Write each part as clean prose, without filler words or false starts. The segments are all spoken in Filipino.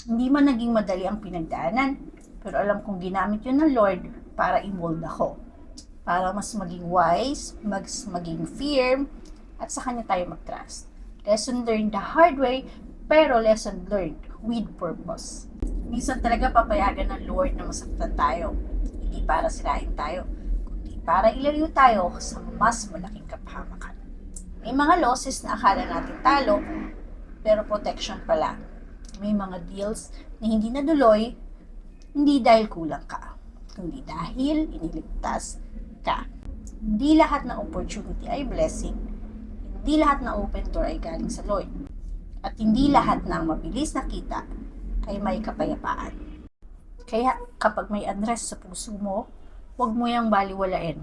Hindi man naging madali ang pinagdaanan, pero alam kong ginamit yun ng Lord para i-mold ako. Para mas maging wise, mas maging firm, at sa Kanya tayo mag-trust. Lesson learned the hard way, pero lesson learned with purpose. Minsan talaga papayagan ng Lord na masaktan tayo. Hindi para sirain tayo, kundi para ilalayo tayo sa mas malaking kapahamakan. May mga losses na akala natin talo, pero protection pala. May mga deals na hindi naduloy, hindi dahil kulang ka, kundi dahil iniligtas ka. Hindi lahat ng opportunity ay blessing. Hindi lahat ng open door ay galing sa Lord. At hindi lahat ng mabilis na kita ay may kapayapaan. Kaya kapag may unrest sa puso mo, huwag mo yang baliwalain.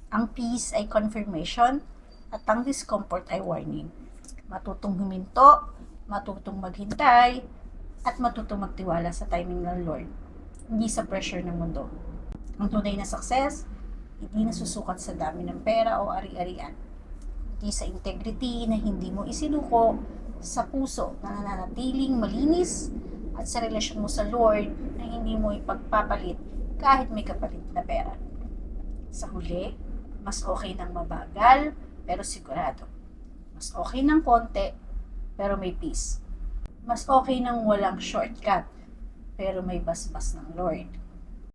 Ang peace ay confirmation at ang discomfort ay warning. Matutong huminto, matutong maghintay, at matutong magtiwala sa timing ng Lord, hindi sa pressure ng mundo. Ang tunay na success, hindi nasusukat sa dami ng pera o ari-arian, hindi sa integrity na hindi mo isinuko, sa puso na nananatiling malinis, at sa relasyon mo sa Lord na hindi mo ipagpapalit kahit may kapalit na pera. Sa huli, mas okay ng mabagal pero sigurado. Mas okay ng konti pero may peace. Mas okay ng walang shortcut pero may basbas ng Lord.